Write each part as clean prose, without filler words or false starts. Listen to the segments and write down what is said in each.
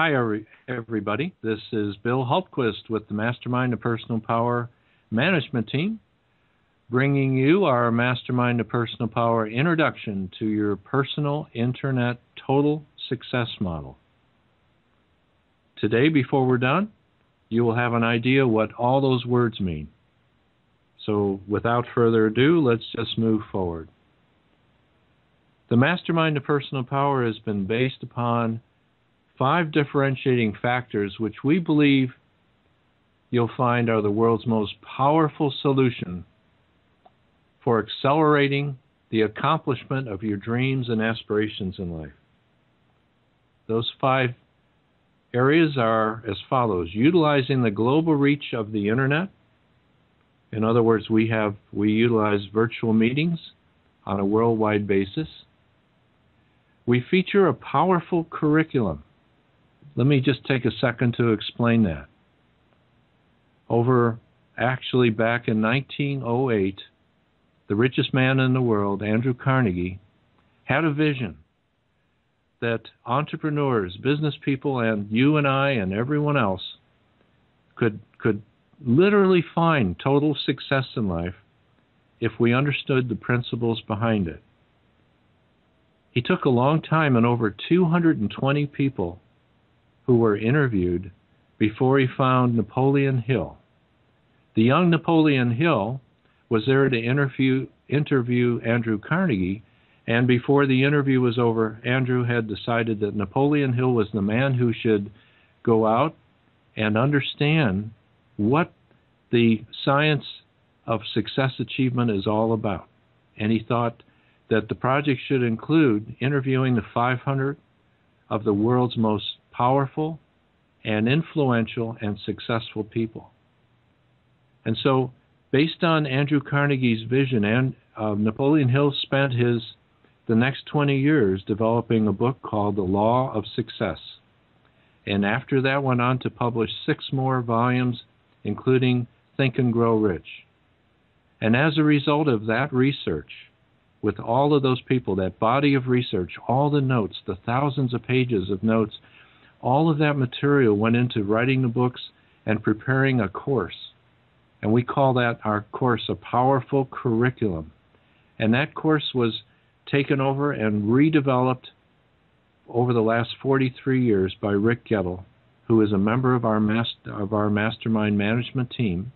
Hi, everybody. This is Bill Hultquist with the MasterMind of Personal Power Management Team, bringing you our MasterMind of Personal Power introduction to your personal internet total success model. Today, before we're done, you will have an idea what all those words mean. So without further ado, let's just move forward. The MasterMind of Personal Power has been based upon 5 differentiating factors which we believe you'll find are the world's most powerful solution for accelerating the accomplishment of your dreams and aspirations in life. Those 5 areas are as follows: utilizing the global reach of the internet. In other words, we utilize virtual meetings on a worldwide basis. We feature a powerful curriculum. Let me just take a second to explain that. Back in 1908, the richest man in the world, Andrew Carnegie, had a vision that entrepreneurs, business people, and you and I and everyone else could literally find total success in life if we understood the principles behind it. He took a long time and over 220 people who were interviewed before he found Napoleon Hill. The young Napoleon Hill was there to interview Andrew Carnegie, and before the interview was over, Andrew had decided that Napoleon Hill was the man who should go out and understand what the science of success achievement is all about. And he thought that the project should include interviewing the 500 of the world's most powerful and influential and successful people. And so, based on Andrew Carnegie's vision, and Napoleon Hill spent the next 20 years developing a book called The Law of Success. And after that went on to publish 6 more volumes, including Think and Grow Rich. And as a result of that research, with all of those people, that body of research, all the notes, the thousands of pages of notes, all of that material went into writing the books and preparing a course. And we call that our course a powerful curriculum. And that course was taken over and redeveloped over the last 43 years by Rick Gettle, who is a member of our MasterMind management team,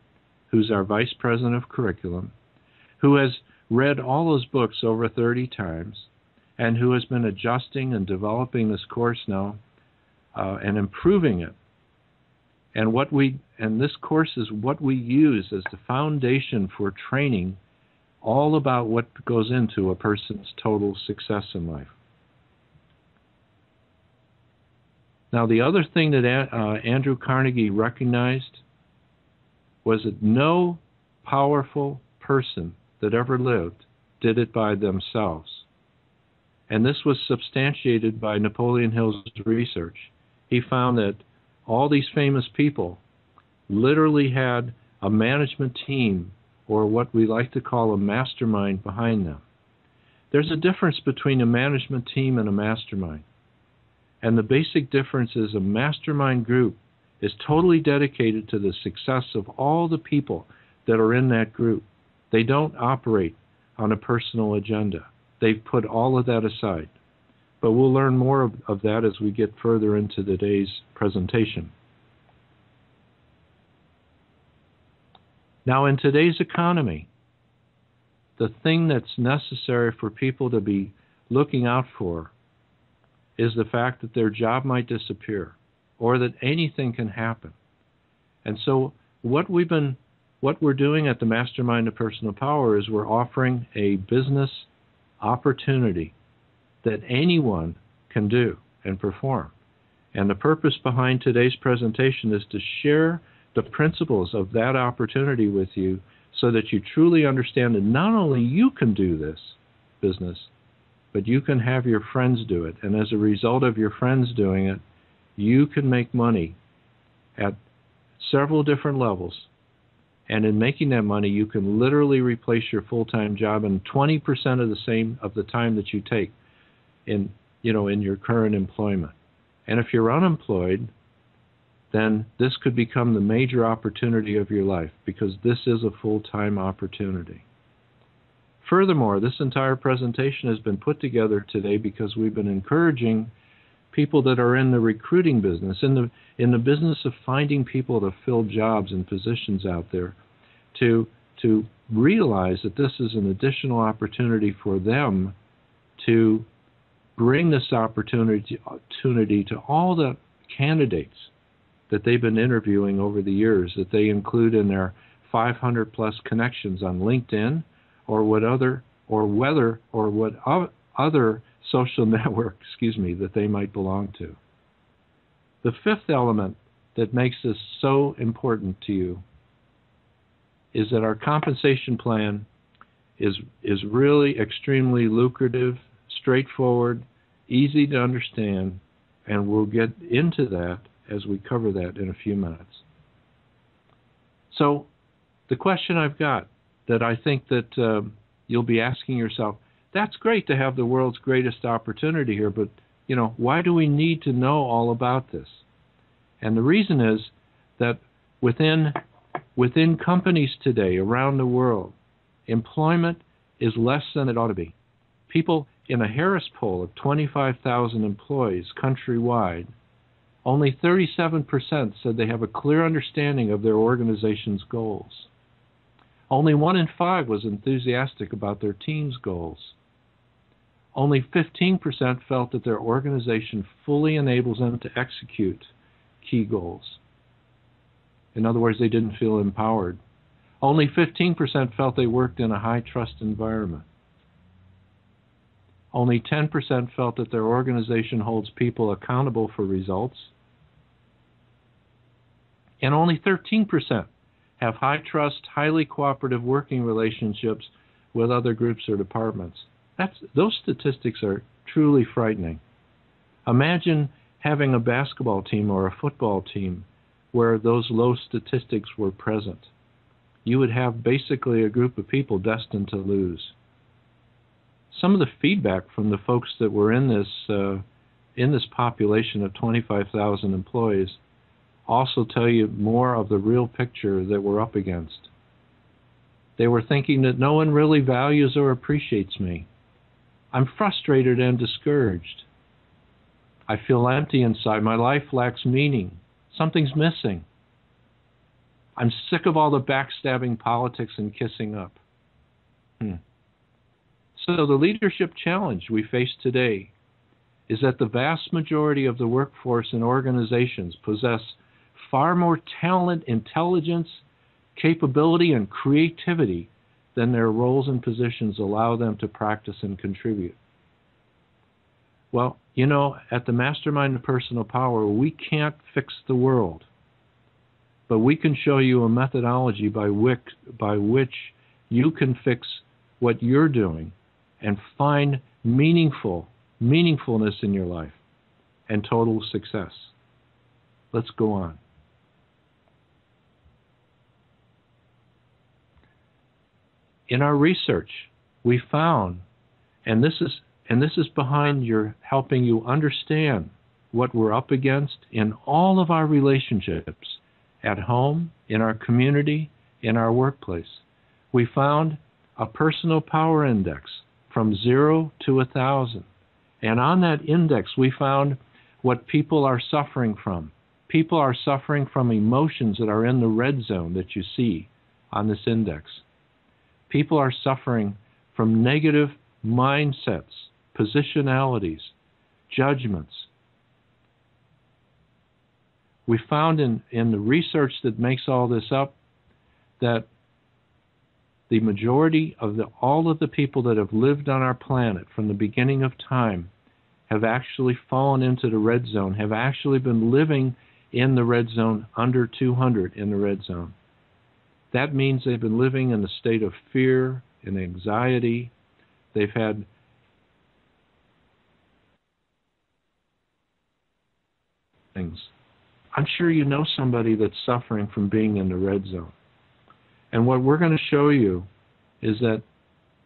who's our Vice President of Curriculum, who has read all those books over 30 times, and who has been adjusting and developing this course now and improving it. And this course is what we use as the foundation for training all about what goes into a person's total success in life. Now, the other thing that Andrew Carnegie recognized was that no powerful person that ever lived did it by themselves. And this was substantiated by Napoleon Hill's research. He found that all these famous people literally had a management team, or what we like to call a mastermind, behind them. There's a difference between a management team and a mastermind. And the basic difference is a mastermind group is totally dedicated to the success of all the people that are in that group. They don't operate on a personal agenda. They've put all of that aside. But we'll learn more of that as we get further into today's presentation. Now, in today's economy, the thing that's necessary for people to be looking out for is the fact that their job might disappear or that anything can happen. And so what we're doing at the MasterMind of Personal Power is we're offering a business opportunity that anyone can do and perform. And the purpose behind today's presentation is to share the principles of that opportunity with you so that you truly understand that not only you can do this business, but you can have your friends do it. And as a result of your friends doing it, you can make money at several different levels. And in making that money, you can literally replace your full-time job in 20% of the time that you take in your current employment. And if you're unemployed, then this could become the major opportunity of your life, because this is a full-time opportunity. Furthermore, this entire presentation has been put together today because we've been encouraging people that are in the recruiting business, in the business of finding people to fill jobs and positions out there, to realize that this is an additional opportunity for them to bring this opportunity to all the candidates that they've been interviewing over the years, that they include in their 500 plus connections on LinkedIn or what other social network, that they might belong to. The fifth element that makes this so important to you is that our compensation plan is really extremely lucrative, straightforward, easy to understand, and we'll get into that as we cover that in a few minutes. So the question I've got that I think that you'll be asking yourself, that's great to have the world's greatest opportunity here, but why do we need to know all about this? And the reason is that within companies today around the world, employment is less than it ought to be. People in a Harris poll of 25,000 employees countrywide, only 37% said they have a clear understanding of their organization's goals. Only 1 in 5 was enthusiastic about their team's goals. Only 15% felt that their organization fully enables them to execute key goals. In other words, they didn't feel empowered. Only 15% felt they worked in a high-trust environment. Only 10% felt that their organization holds people accountable for results. And only 13% have high-trust, highly cooperative working relationships with other groups or departments. Those statistics are truly frightening. Imagine having a basketball team or a football team where those low statistics were present. You would have basically a group of people destined to lose. Some of the feedback from the folks that were in this population of 25,000 employees also tell you more of the real picture that we're up against. They were thinking that no one really values or appreciates me. I'm frustrated and discouraged. I feel empty inside. My life lacks meaning. Something's missing. I'm sick of all the backstabbing politics and kissing up. So the leadership challenge we face today is that the vast majority of the workforce and organizations possess far more talent, intelligence, capability, and creativity than their roles and positions allow them to practice and contribute. Well, at the MasterMind of Personal Power, we can't fix the world, but we can show you a methodology by which you can fix what you're doing and find meaningfulness in your life and total success. Let's go on. In our research, we found, and this is behind your helping you understand what we're up against in all of our relationships, at home, in our community, in our workplace. We found a personal power index from 0 to 1,000. And on that index, we found what people are suffering from. People are suffering from emotions that are in the red zone that you see on this index. People are suffering from negative mindsets, positionalities, judgments. We found in the research that makes all this up that the majority of all of the people that have lived on our planet from the beginning of time have actually fallen into the red zone, have actually been living in the red zone, under 200 in the red zone. That means they've been living in a state of fear and anxiety. They've had things. I'm sure you know somebody that's suffering from being in the red zone. And what we're going to show you is that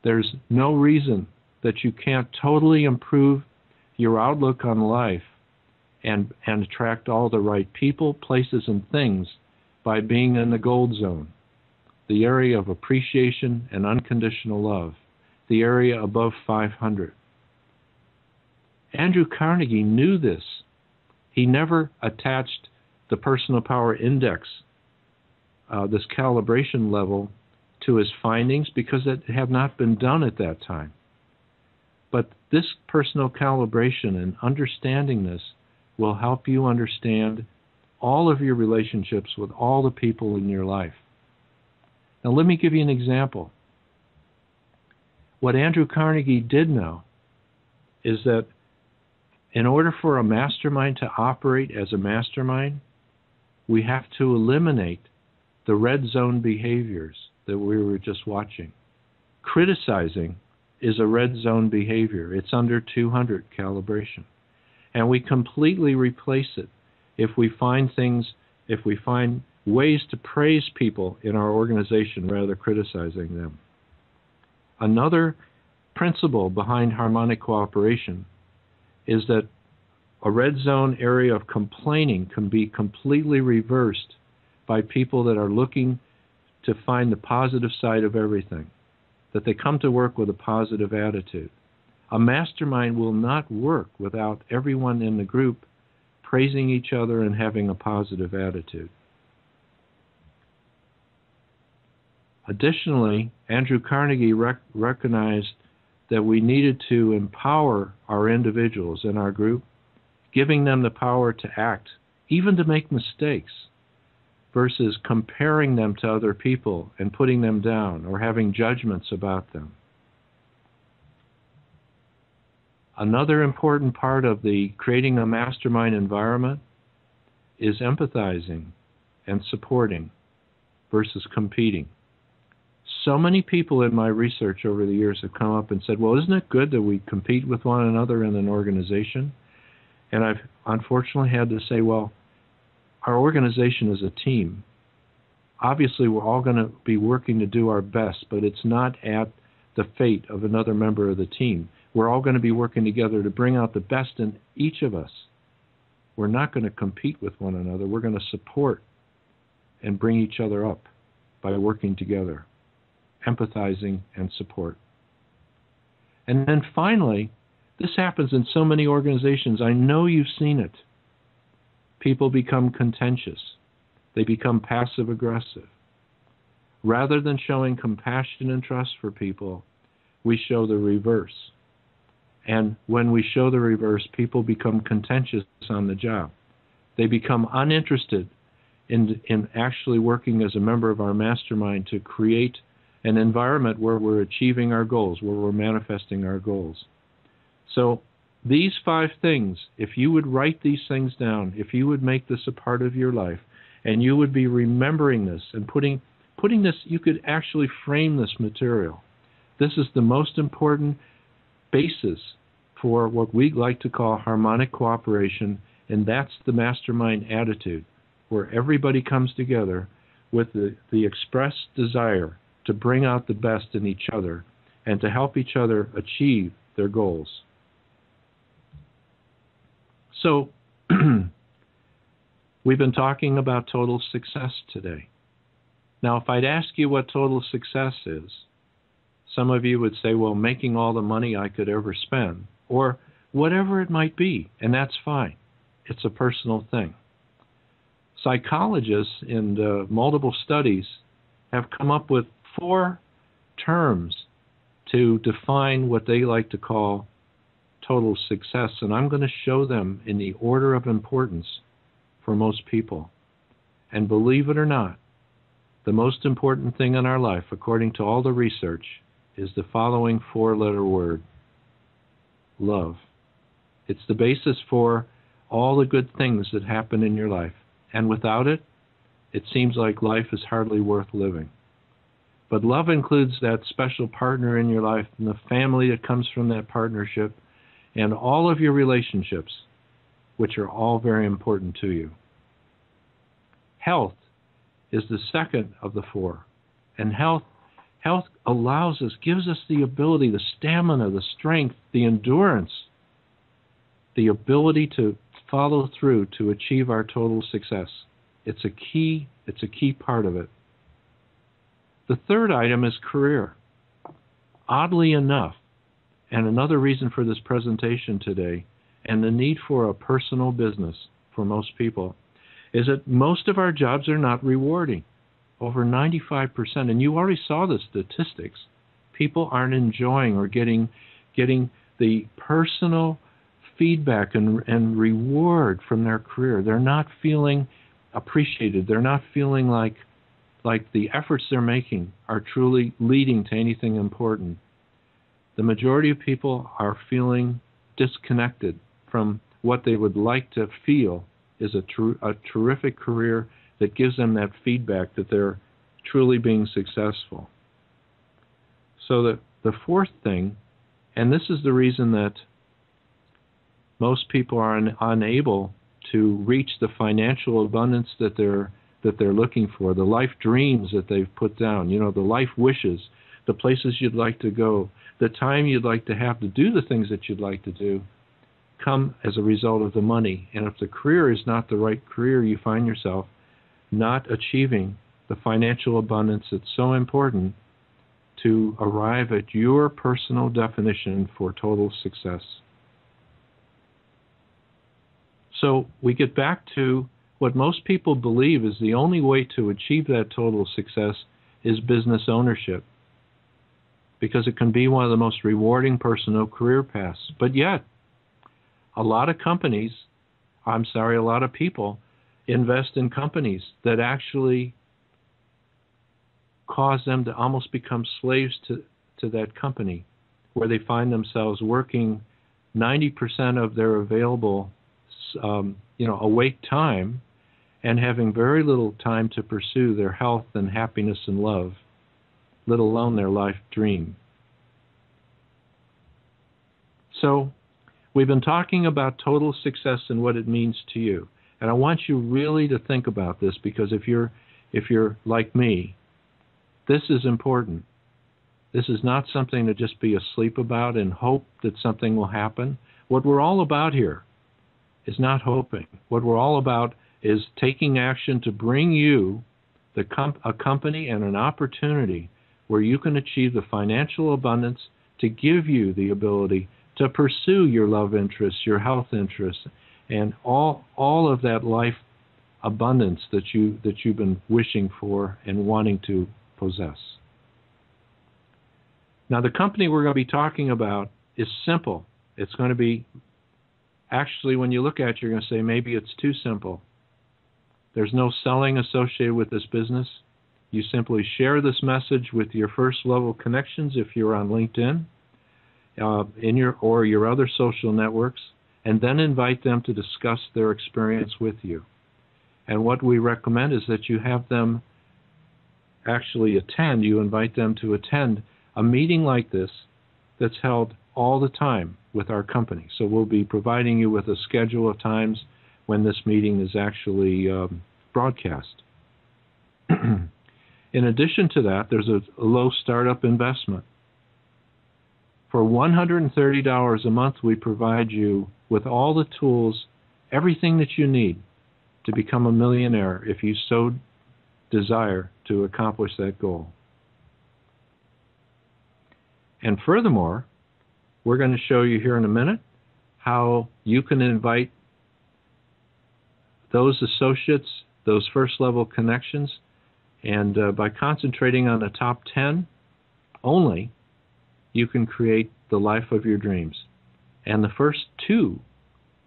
there's no reason that you can't totally improve your outlook on life and attract all the right people, places, and things by being in the gold zone, the area of appreciation and unconditional love, the area above 500. Andrew Carnegie knew this. He never attached the personal power index, this calibration level, to his findings because it had not been done at that time. But this personal calibration and understanding this will help you understand all of your relationships with all the people in your life. Now let me give you an example. What Andrew Carnegie did know is that in order for a mastermind to operate as a mastermind, we have to eliminate the red zone behaviors that we were just watching. Criticizing is a red zone behavior. It's under 200 calibration. And we completely replace it if we find ways to praise people in our organization rather than criticizing them. Another principle behind harmonic cooperation is that a red zone area of complaining can be completely reversed by people that are looking to find the positive side of everything, that they come to work with a positive attitude. A mastermind will not work without everyone in the group praising each other and having a positive attitude. Additionally, Andrew Carnegie recognized that we needed to empower our individuals in our group, giving them the power to act, even to make mistakes, versus comparing them to other people and putting them down or having judgments about them. Another important part of the creating a mastermind environment is empathizing and supporting versus competing. So many people in my research over the years have come up and said, well, isn't it good that we compete with one another in an organization? And I've unfortunately had to say, well, our organization is a team. Obviously, we're all going to be working to do our best, but it's not at the fate of another member of the team. We're all going to be working together to bring out the best in each of us. We're not going to compete with one another. We're going to support and bring each other up by working together, empathizing and support. And then finally, this happens in so many organizations. I know you've seen it. People become contentious. They become passive-aggressive. Rather than showing compassion and trust for people, we show the reverse. And when we show the reverse, people become contentious on the job. They become uninterested in actually working as a member of our mastermind to create an environment where we're achieving our goals, where we're manifesting our goals. So these 5 things, if you would write these things down, if you would make this a part of your life, and you would be remembering this and putting this, you could actually frame this material. This is the most important basis for what we like to call harmonic cooperation, and that's the mastermind attitude, where everybody comes together with the express desire to bring out the best in each other and to help each other achieve their goals. So, we've been talking about total success today. Now, if I'd ask you what total success is, some of you would say, well, making all the money I could ever spend, or whatever it might be, and that's fine. It's a personal thing. Psychologists in multiple studies have come up with 4 terms to define what they like to call total success, and I'm going to show them in the order of importance for most people. And believe it or not, the most important thing in our life, according to all the research, is the following 4-letter word: love. It's the basis for all the good things that happen in your life. And without it, it seems like life is hardly worth living. But love includes that special partner in your life and the family that comes from that partnership and all of your relationships, which are all very important to you. Health is the second of the 4. And health allows us, gives us the ability, the stamina, the strength, the endurance, the ability to follow through to achieve our total success. It's a key part of it. The third item is career. Oddly enough, and another reason for this presentation today, and the need for a personal business for most people, is that most of our jobs are not rewarding. Over 95%, and you already saw the statistics, people aren't enjoying or getting the personal feedback and reward from their career. They're not feeling appreciated. They're not feeling like the efforts they're making are truly leading to anything important. The majority of people are feeling disconnected from what they would like to feel is a terrific career that gives them that feedback that they're truly being successful. So the fourth thing, and this is the reason that most people are unable to reach the financial abundance that they're looking for, the life dreams that they've put down, the life wishes, the places you'd like to go, the time you'd like to have to do the things that you'd like to do, come as a result of the money. And if the career is not the right career, you find yourself not achieving the financial abundance that's so important to arrive at your personal definition for total success. So we get back to what most people believe is the only way to achieve that total success is business ownership, because it can be one of the most rewarding personal career paths. But yet, a lot of people invest in companies that actually cause them to almost become slaves to that company, where they find themselves working 90% of their available awake time and having very little time to pursue their health and happiness and love, let alone their life dream. So we've been talking about total success and what it means to you. And I want you really to think about this, because if you're like me, this is important. This is not something to just be asleep about and hope that something will happen. What we're all about here is not hoping. What we're all about is taking action to bring you a company and an opportunity where you can achieve the financial abundance to give you the ability to pursue your love interests, your health interests, and all of that life abundance that you've been wishing for and wanting to possess. Now, the company we're going to be talking about is simple. It's going to be, actually, when you look at it, you're going to say, maybe it's too simple. There's no selling associated with this business. You simply share this message with your first level connections if you're on LinkedIn, in your other social networks, and then invite them to discuss their experience with you. And what we recommend is that you have them actually you invite them to attend a meeting like this that's held all the time with our company. So we'll be providing you with a schedule of times when this meeting is actually broadcast. In addition to that, there's a low startup investment. For $130 a month, we provide you with all the tools, everything that you need to become a millionaire if you so desire to accomplish that goal. And furthermore, we're going to show you here in a minute how you can invite those associates, those first level connections, and by concentrating on the top 10 only, you can create the life of your dreams. And the first 2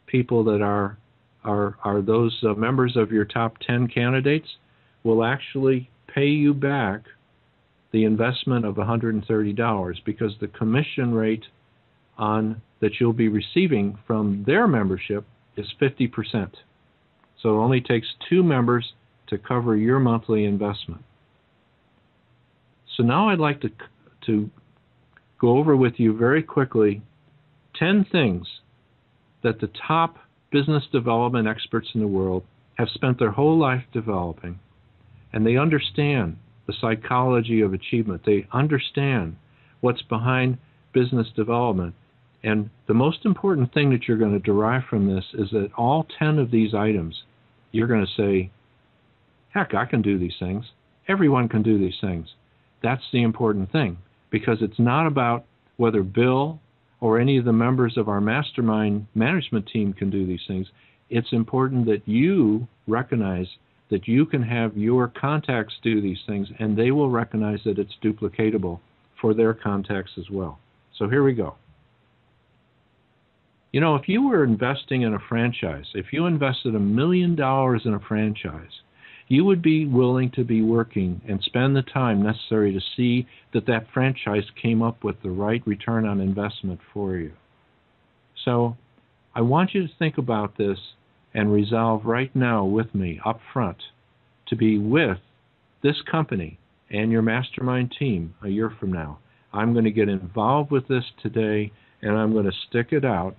people that are those members of your top 10 candidates will actually pay you back the investment of $130, because the commission rate that you'll be receiving from their membership is 50%. So it only takes 2 members to cover your monthly investment. So now I'd like to go over with you very quickly 10 things that the top business development experts in the world have spent their whole life developing, and they understand the psychology of achievement. They understand what's behind business development, And the most important thing that you're going to derive from this is that all 10 of these items, you're going to say, heck, I can do these things. Everyone can do these things. That's the important thing, because it's not about whether Bill or any of the members of our MasterMind management team can do these things. It's important that you recognize that you can have your contacts do these things, and they will recognize that it's duplicatable for their contacts as well. So here we go. You know, if you were investing in a franchise, if you invested $1 million in a franchise, you would be willing to be working and spend the time necessary to see that that franchise came up with the right return on investment for you. So I want you to think about this and resolve right now with me up front to be with this company and your MasterMind team a year from now. I'm going to get involved with this today, and I'm going to stick it out,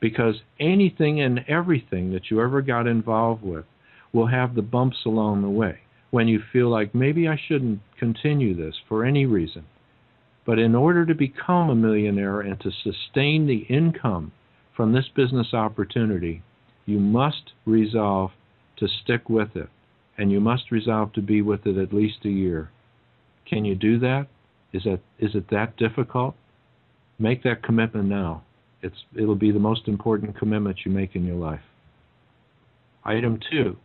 because anything and everything that you ever got involved with will have the bumps along the way when you feel like maybe I shouldn't continue this for any reason. But in order to become a millionaire and to sustain the income from this business opportunity, you must resolve to stick with it, and you must resolve to be with it at least a year. Can you do that? Is it that difficult? Make that commitment now. It'll be the most important commitment you make in your life. Item 2,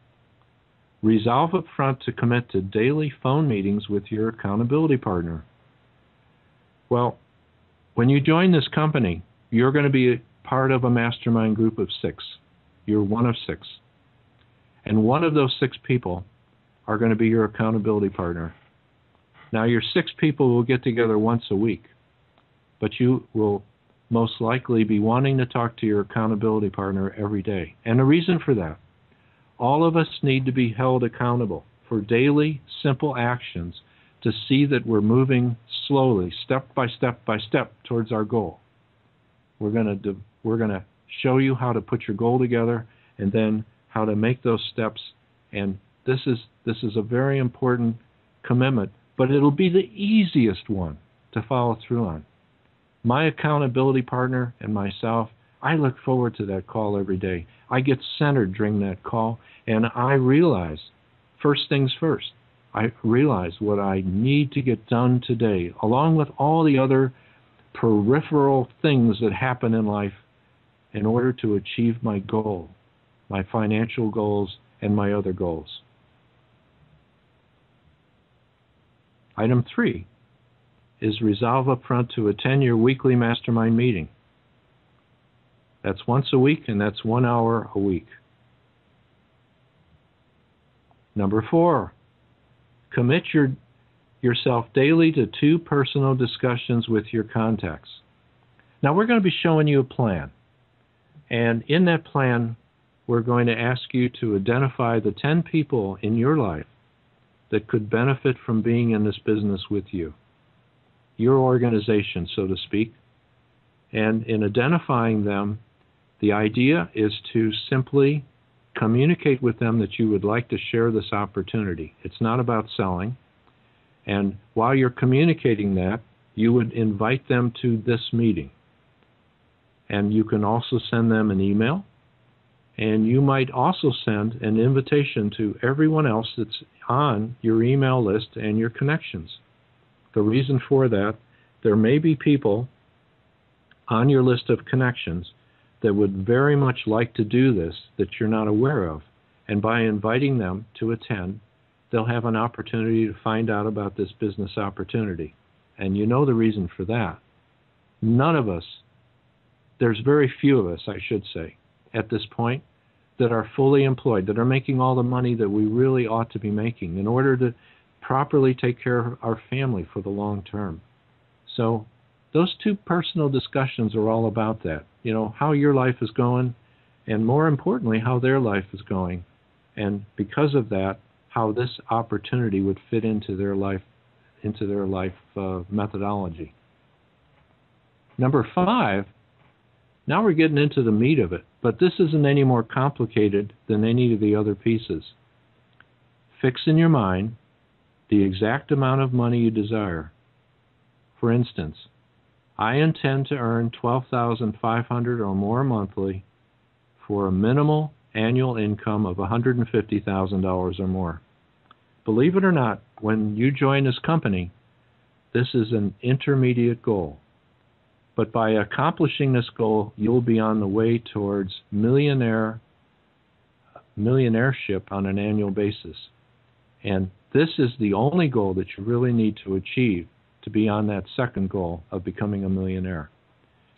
resolve up front to commit to daily phone meetings with your accountability partner. Well, when you join this company, you're going to be part of a mastermind group of 6. You're one of 6. And one of those 6 people are going to be your accountability partner. Now, your 6 people will get together once a week, but you will most likely be wanting to talk to your accountability partner every day. And the reason for that, all of us need to be held accountable for daily, simple actions to see that we're moving slowly, step by step by step, towards our goal. We're going to show you how to put your goal together and then how to make those steps. And this is a very important commitment, but it'll be the easiest one to follow through on. My accountability partner and myself, I look forward to that call every day. I get centered during that call, and I realize, first things first, I realize what I need to get done today, along with all the other peripheral things that happen in life in order to achieve my goal, my financial goals, and my other goals. Item 3 is resolve up front to attend your weekly mastermind meeting. That's once a week, and that's 1 hour a week. Number 4, commit yourself daily to 2 personal discussions with your contacts. Now, we're going to be showing you a plan. And in that plan, we're going to ask you to identify the 10 people in your life that could benefit from being in this business with you. Your organization, so to speak. And in identifying them, the idea is to simply communicate with them that you would like to share this opportunity. It's not about selling. And while you're communicating that, you would invite them to this meeting. And you can also send them an email. And you might also send an invitation to everyone else that's on your email list and your connections. The reason for that, there may be people on your list of connections that would very much like to do this that you're not aware of. And by inviting them to attend, they'll have an opportunity to find out about this business opportunity. And you know the reason for that. None of us, there's very few of us, I should say, at this point, that are fully employed, that are making all the money that we really ought to be making in order to properly take care of our family for the long term. So those 2 personal discussions are all about that. You know, how your life is going, and more importantly, how their life is going. And because of that, how this opportunity would fit into their life methodology. Number 5, now we're getting into the meat of it, but this isn't any more complicated than any of the other pieces. Fix in your mind the exact amount of money you desire. For instance, I intend to earn $12,500 or more monthly for a minimal annual income of $150,000 or more. Believe it or not, when you join this company, this is an intermediate goal. But by accomplishing this goal, you'll be on the way towards millionaireship on an annual basis. And this is the only goal that you really need to achieve to be on that second goal of becoming a millionaire.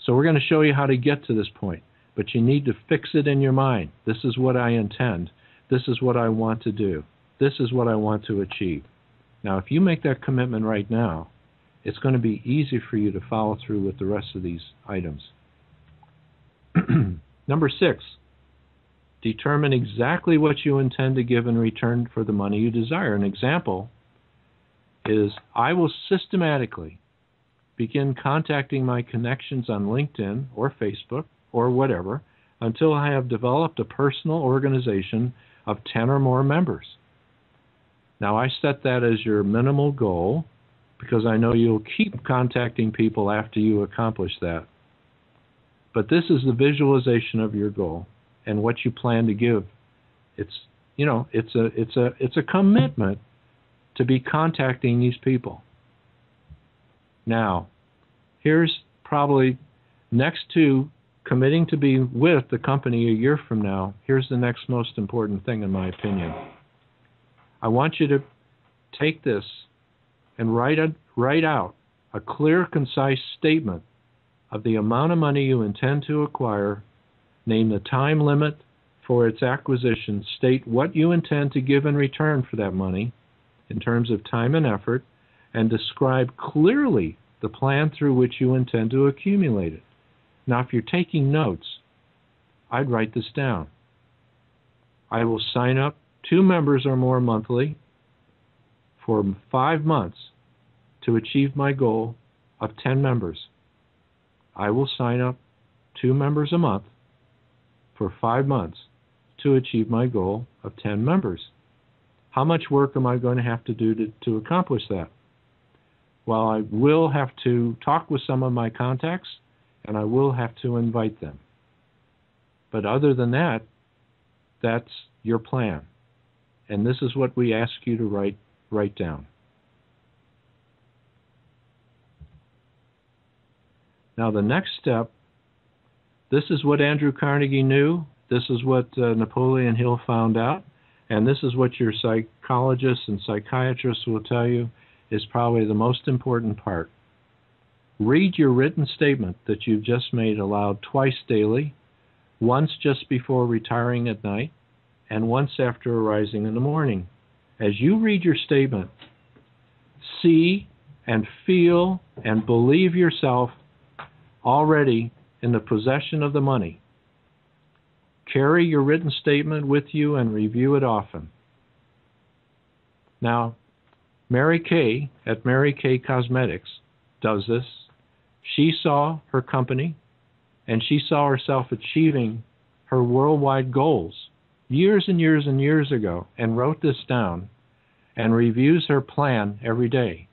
So we're going to show you how to get to this point, but you need to fix it in your mind. This is what I intend. This is what I want to do. This is what I want to achieve. Now, if you make that commitment right now, it's going to be easy for you to follow through with the rest of these items. Number 6, determine exactly what you intend to give in return for the money you desire. An example is, I will systematically begin contacting my connections on LinkedIn or Facebook or whatever until I have developed a personal organization of 10 or more members. Now, I set that as your minimal goal because I know you'll keep contacting people after you accomplish that. But this is the visualization of your goal and what you plan to give. It's a commitment to be contacting these people. Now, here's probably next to committing to be with the company a year from now, here's the next most important thing in my opinion. I want you to take this and write out a clear, concise statement of the amount of money you intend to acquire, name the time limit for its acquisition, state what you intend to give in return for that money in terms of time and effort, and describe clearly the plan through which you intend to accumulate it. Now, if you're taking notes, I'd write this down. I will sign up 2 members or more monthly for 5 months to achieve my goal of 10 members. I will sign up 2 members a month for 5 months to achieve my goal of 10 members. How much work am I going to have to do to accomplish that? Well, I will have to talk with some of my contacts, and I will have to invite them. But other than that, that's your plan. And this is what we ask you to write down. Now, the next step, this is what Andrew Carnegie knew. This is what Napoleon Hill found out. And this is what your psychologists and psychiatrists will tell you is probably the most important part. Read your written statement that you've just made aloud twice daily, once just before retiring at night, and once after arising in the morning. As you read your statement, see and feel and believe yourself already in the possession of the money. Carry your written statement with you and review it often. Now, Mary Kay at Mary Kay Cosmetics does this. She saw her company and she saw herself achieving her worldwide goals years and years and years ago and wrote this down and reviews her plan every day.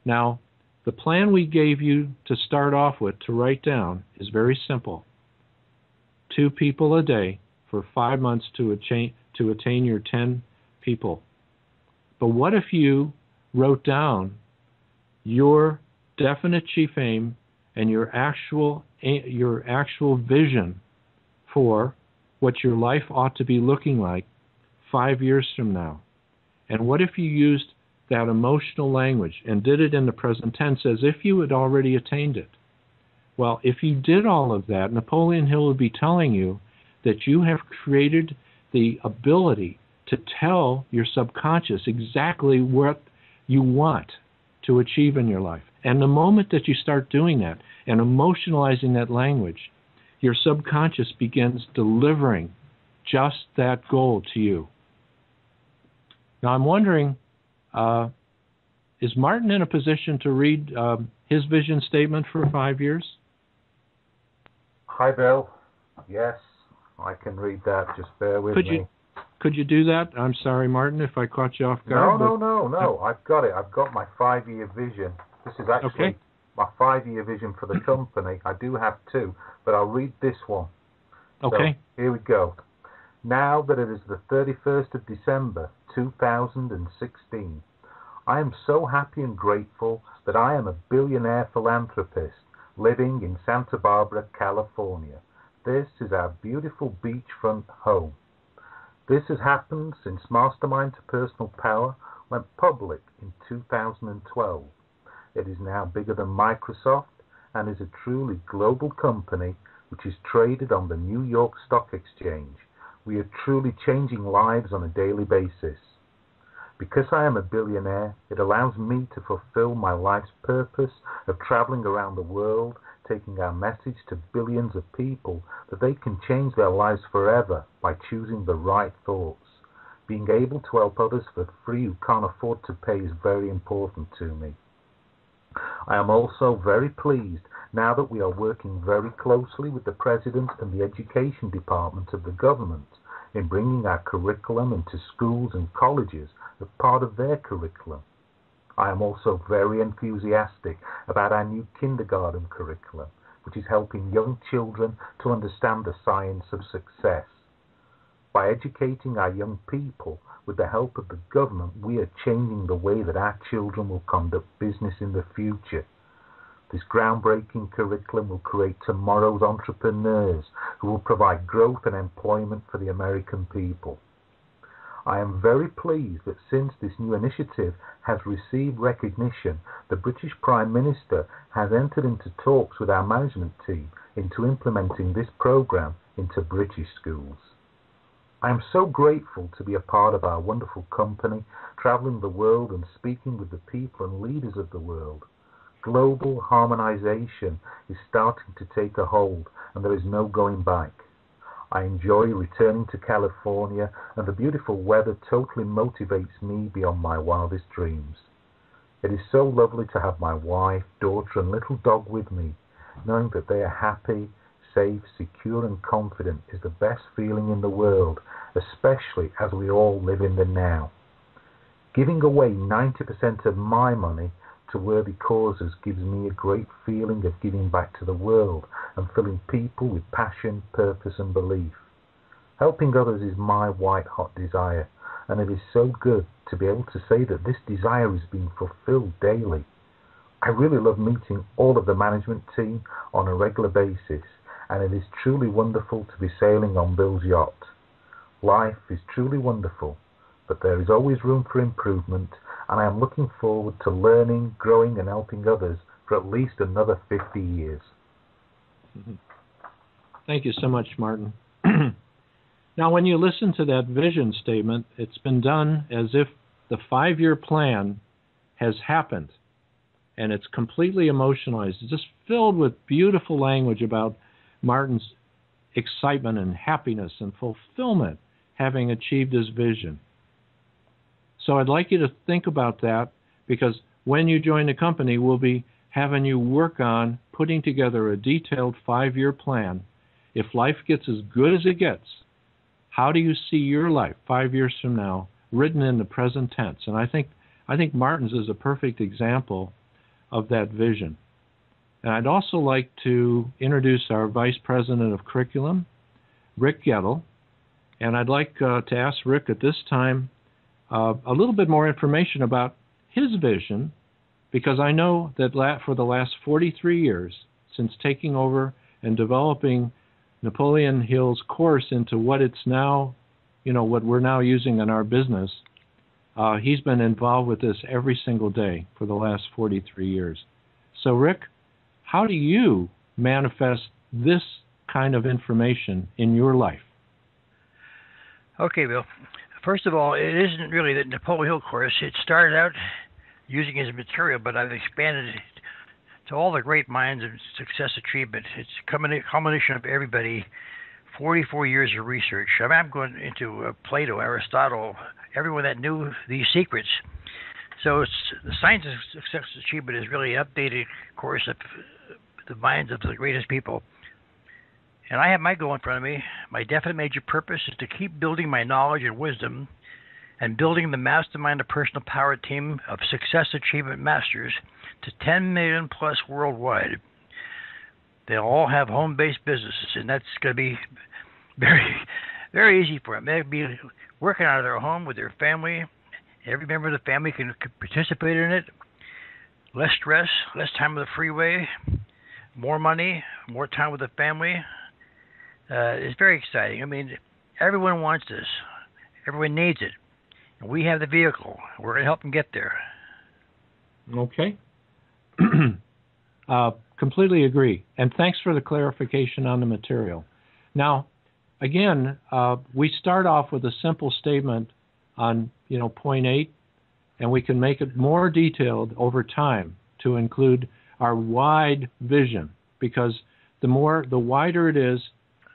Now, the plan we gave you to start off with to write down is very simple. 2 people a day for 5 months to attain your 10 people. But what if you wrote down your definite chief aim and your actual vision for what your life ought to be looking like 5 years from now? And what if you used that emotional language and did it in the present tense as if you had already attained it? Well, if you did all of that, Napoleon Hill would be telling you that you have created the ability to tell your subconscious exactly what you want to achieve in your life. And the moment that you start doing that and emotionalizing that language, your subconscious begins delivering just that goal to you. Now, I'm wondering, is Martin in a position to read his vision statement for 5 years? Hi, Bill. Yes, I can read that. Just bear with me. Could you do that? I'm sorry, Martin, if I caught you off guard. No. I've got it. I've got my 5-year vision. This is actually my 5-year vision for the company. I do have two, but I'll read this one. Okay. So, here we go. Now that it is the 31st of December, 2016, I am so happy and grateful that I am a billionaire philanthropist living in Santa Barbara, California. This is our beautiful beachfront home. This has happened since MasterMind to Personal Power went public in 2012. It is now bigger than Microsoft and is a truly global company which is traded on the New York Stock Exchange. We are truly changing lives on a daily basis. Because I am a billionaire, it allows me to fulfill my life's purpose of traveling around the world, taking our message to billions of people that they can change their lives forever by choosing the right thoughts. Being able to help others for free who can't afford to pay is very important to me. I am also very pleased now that we are working very closely with the President and the Education Department of the government in bringing our curriculum into schools and colleges as part of their curriculum. I am also very enthusiastic about our new kindergarten curriculum, which is helping young children to understand the science of success. By educating our young people with the help of the government, we are changing the way that our children will conduct business in the future. This groundbreaking curriculum will create tomorrow's entrepreneurs who will provide growth and employment for the American people. I am very pleased that since this new initiative has received recognition, the British Prime Minister has entered into talks with our management team into implementing this program into British schools. I am so grateful to be a part of our wonderful company, traveling the world and speaking with the people and leaders of the world. Global harmonization is starting to take a hold, and there is no going back. I enjoy returning to California, and the beautiful weather totally motivates me beyond my wildest dreams. It is so lovely to have my wife, daughter, and little dog with me. Knowing that they are happy, safe, secure, and confident is the best feeling in the world, especially as we all live in the now. Giving away 90% of my money to worthy causes gives me a great feeling of giving back to the world and filling people with passion, purpose, and belief. Helping others is my white-hot desire, and it is so good to be able to say that this desire is being fulfilled daily. I really love meeting all of the management team on a regular basis, and it is truly wonderful to be sailing on Bill's yacht. Life is truly wonderful, but there is always room for improvement, and I am looking forward to learning, growing, and helping others for at least another 50 years. Thank you so much, Martin. Now, when you listen to that vision statement, it's been done as if the 5-year plan has happened, and it's completely emotionalized. It's just filled with beautiful language about Martin's excitement and happiness and fulfillment having achieved his vision. So I'd like you to think about that, because when you join the company, we'll be having you work on putting together a detailed 5-year plan. If life gets as good as it gets, how do you see your life 5 years from now, written in the present tense? And I think Martin's is a perfect example of that vision. And I'd also like to introduce our Vice President of Curriculum, Rick Gettle. And I'd like to ask Rick at this time a little bit more information about his vision, because I know that for the last 43 years, since taking over and developing Napoleon Hill's course into what it's now, what we're now using in our business, he's been involved with this every single day for the last 43 years. So, Rick, how do you manifest this kind of information in your life? Okay, Bill. First of all, it isn't really the Napoleon Hill course. It started out using as material, but I've expanded it to all the great minds of success achievement. It's a combination of everybody, 44 years of research. I'm going into Plato, Aristotle, everyone that knew these secrets. So it's the science of success achievement is really an updated course of the minds of the greatest people. And I have my goal in front of me. My definite major purpose is to keep building my knowledge and wisdom and building the MasterMind of Personal Power team of Success Achievement Masters to 10 million plus worldwide. They'll all have home-based businesses, and that's going to be very, very easy for them. They'll be working out of their home with their family. Every member of the family can participate in it. Less stress, less time on the freeway, more money, more time with the family. It's very exciting. I mean, everyone wants this. Everyone needs it. And we have the vehicle. We're going to help them get there. Okay. Completely agree. And thanks for the clarification on the material. Now, again, we start off with a simple statement on, point 8, and we can make it more detailed over time to include our wide vision, because the wider it is,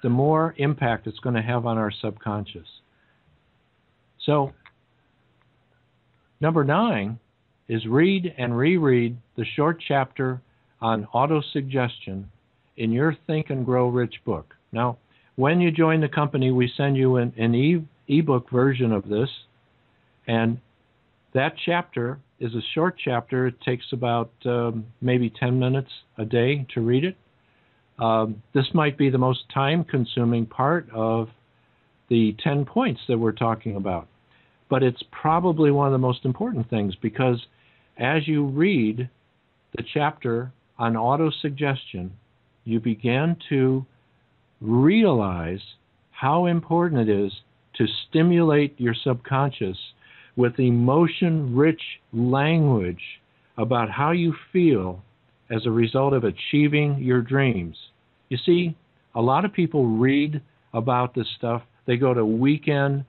the more impact it's going to have on our subconscious. So, number 9 is read and reread the short chapter on autosuggestion in your Think and Grow Rich book. Now, when you join the company, we send you an ebook version of this, and that chapter is a short chapter. It takes about maybe 10 minutes a day to read it. This might be the most time-consuming part of the 10 points that we're talking about. But it's probably one of the most important things, because as you read the chapter on autosuggestion, you begin to realize how important it is to stimulate your subconscious with emotion-rich language about how you feel as a result of achieving your dreams. You see, a lot of people read about this stuff. They go to weekend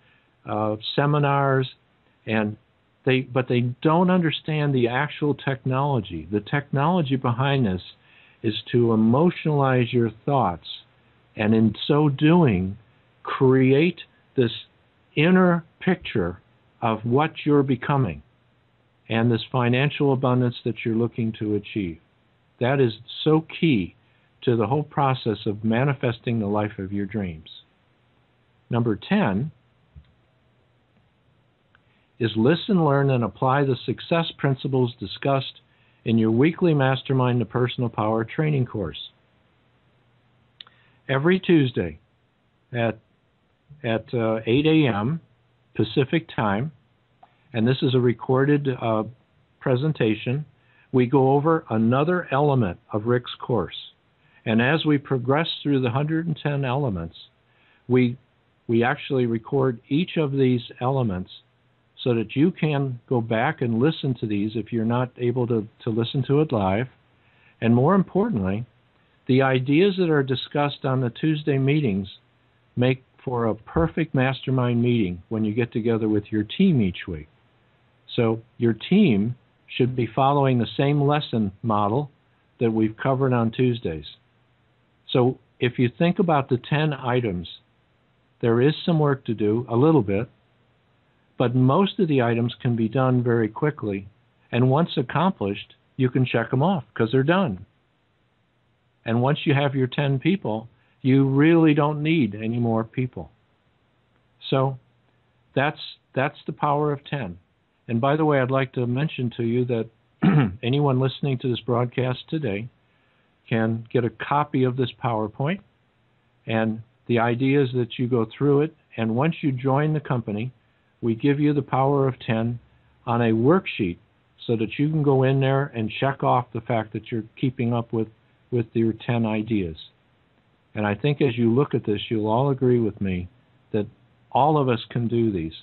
seminars, but they don't understand the actual technology. The technology behind this is to emotionalize your thoughts, and in so doing, create this inner picture of what you're becoming and this financial abundance that you're looking to achieve. That is so key to the whole process of manifesting the life of your dreams. Number 10 is listen, learn, and apply the success principles discussed in your weekly MasterMind the Personal Power training course. Every Tuesday at 8 a.m. Pacific time, and this is a recorded presentation, we go over another element of Rick's course. And as we progress through the 110 elements, we actually record each of these elements so that you can go back and listen to these if you're not able to listen to it live. And more importantly, the ideas that are discussed on the Tuesday meetings make for a perfect mastermind meeting when you get together with your team each week. So your team should be following the same lesson model that we've covered on Tuesdays. So if you think about the 10 items, there is some work to do, a little bit, but most of the items can be done very quickly. And once accomplished, you can check them off because they're done. And once you have your 10 people, you really don't need any more people. So that's the power of 10. And by the way, I'd like to mention to you that anyone listening to this broadcast today can get a copy of this PowerPoint. And the idea is that you go through it, and once you join the company, we give you the power of 10 on a worksheet so that you can go in there and check off the fact that you're keeping up with your 10 ideas. And I think as you look at this, you'll all agree with me that all of us can do these.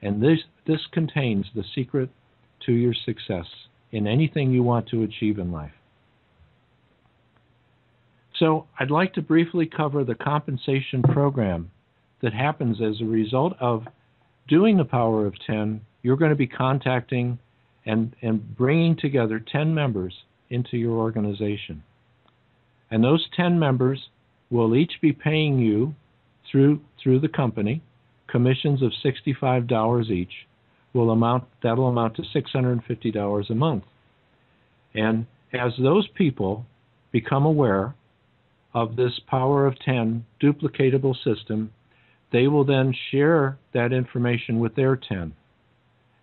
And this contains the secret to your success in anything you want to achieve in life. So I'd like to briefly cover the compensation program that happens as a result of doing the power of 10. You're going to be contacting and bringing together 10 members into your organization. And those 10 members will each be paying you through the company commissions of $65 each. That'll amount to $650 a month. And as those people become aware of this power of 10 duplicatable system, they will then share that information with their 10.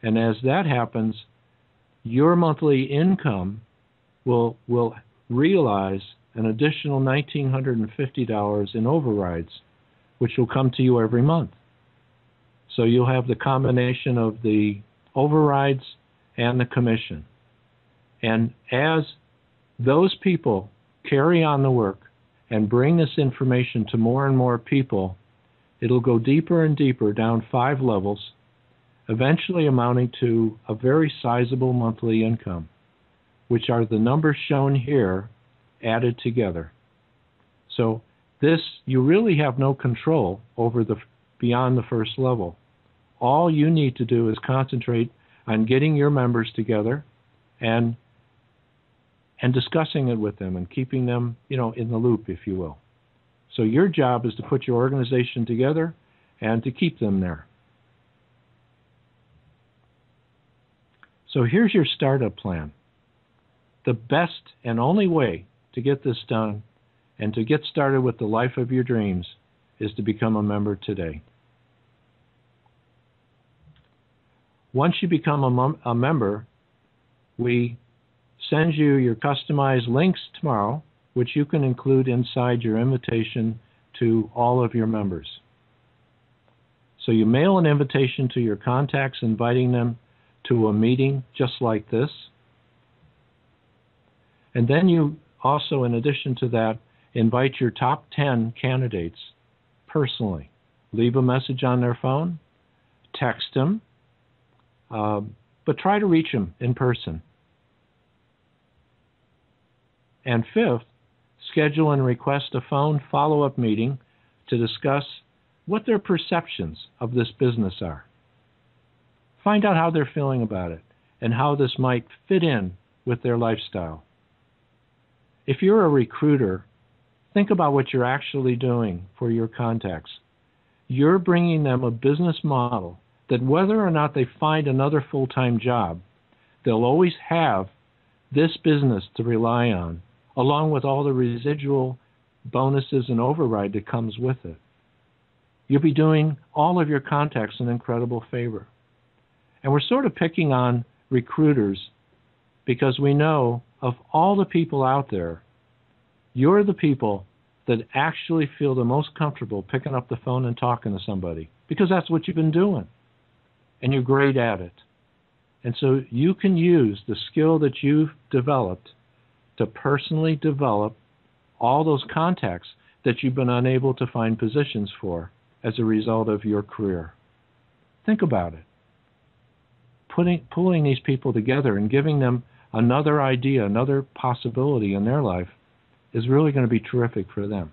And as that happens, your monthly income will realize an additional $1,950 in overrides, which will come to you every month. So you'll have the combination of the overrides and the commission. And as those people carry on the work and bring this information to more and more people, it'll go deeper and deeper down 5 levels, eventually amounting to a very sizable monthly income, which are the numbers shown here added together. So this, you really have no control over the beyond the first level. All you need to do is concentrate on getting your members together and discussing it with them and keeping them, in the loop, if you will. So your job is to put your organization together and to keep them there. So here's your startup plan. The best and only way to get this done and to get started with the life of your dreams is to become a member today. Once you become a member, we send you your customized links tomorrow, which you can include inside your invitation to all of your members. So you mail an invitation to your contacts, inviting them to a meeting just like this. And then you also, in addition to that, invite your top 10 candidates personally. Leave a message on their phone, text them, but try to reach them in person. And 5th, schedule and request a phone follow-up meeting to discuss what their perceptions of this business are. Find out how they're feeling about it and how this might fit in with their lifestyle. If you're a recruiter, think about what you're actually doing for your contacts. You're bringing them a business model that whether or not they find another full-time job, they'll always have this business to rely on, along with all the residual bonuses and override that comes with it. You'll be doing all of your contacts an incredible favor. And we're sort of picking on recruiters because we know of all the people out there, you're the people that actually feel the most comfortable picking up the phone and talking to somebody because that's what you've been doing. And you're great at it. And so you can use the skill that you've developed to personally develop all those contacts that you've been unable to find positions for as a result of your career. Think about it. Pulling these people together and giving them another idea, another possibility in their life is really going to be terrific for them.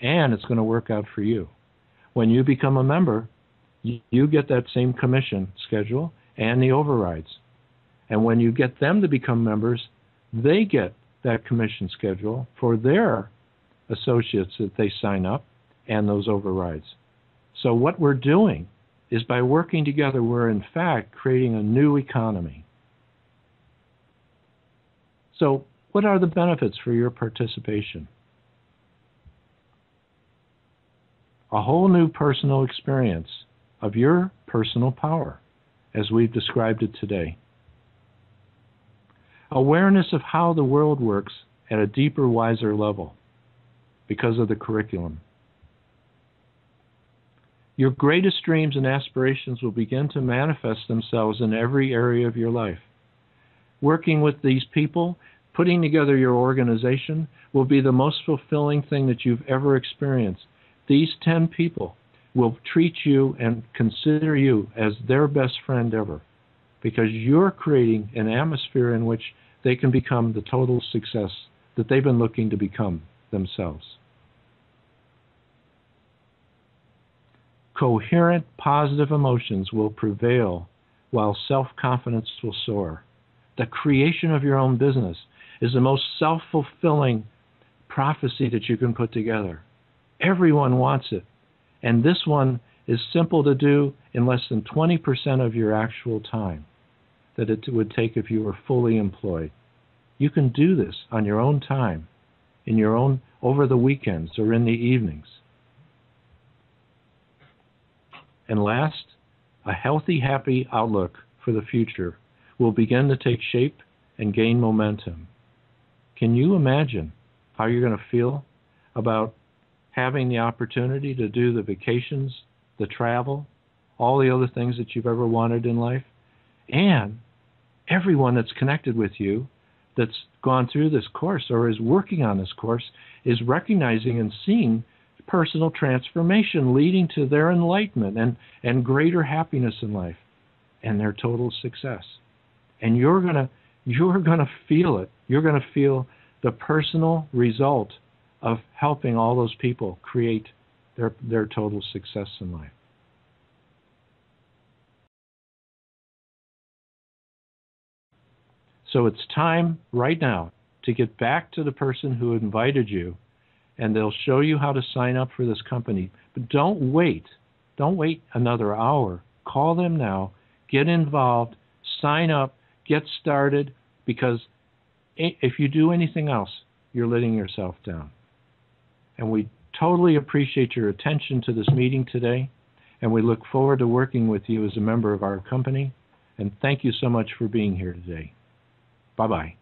And it's going to work out for you. When you become a member, you get that same commission schedule and the overrides. And when you get them to become members, they get that commission schedule for their associates that they sign up and those overrides. So what we're doing is by working together, we're in fact creating a new economy. So what are the benefits for your participation? A whole new personal experience of your personal power, as we've described it today. Awareness of how the world works at a deeper, wiser level because of the curriculum. Your greatest dreams and aspirations will begin to manifest themselves in every area of your life. Working with these people, putting together your organization, will be the most fulfilling thing that you've ever experienced. These 10 people will treat you and consider you as their best friend ever because you're creating an atmosphere in which they can become the total success that they've been looking to become themselves. Coherent, positive emotions will prevail while self-confidence will soar. The creation of your own business is the most self-fulfilling prophecy that you can put together. Everyone wants it. And this one is simple to do in less than 20% of your actual time that it would take if you were fully employed. You can do this on your own time, in your own, over the weekends or in the evenings. And last, a healthy, happy outlook for the future will begin to take shape and gain momentum. Can you imagine how you're going to feel about having the opportunity to do the vacations, the travel, all the other things that you've ever wanted in life? And everyone that's connected with you that's gone through this course or is working on this course is recognizing and seeing personal transformation leading to their enlightenment and greater happiness in life and their total success. And you're gonna feel it. You're gonna feel the personal result of helping all those people create their total success in life. So it's time right now to get back to the person who invited you, and they'll show you how to sign up for this company. But don't wait. Don't wait another hour. Call them now. Get involved. Sign up. Get started. Because if you do anything else, you're letting yourself down. And we totally appreciate your attention to this meeting today. And we look forward to working with you as a member of our company. And thank you so much for being here today. Bye-bye.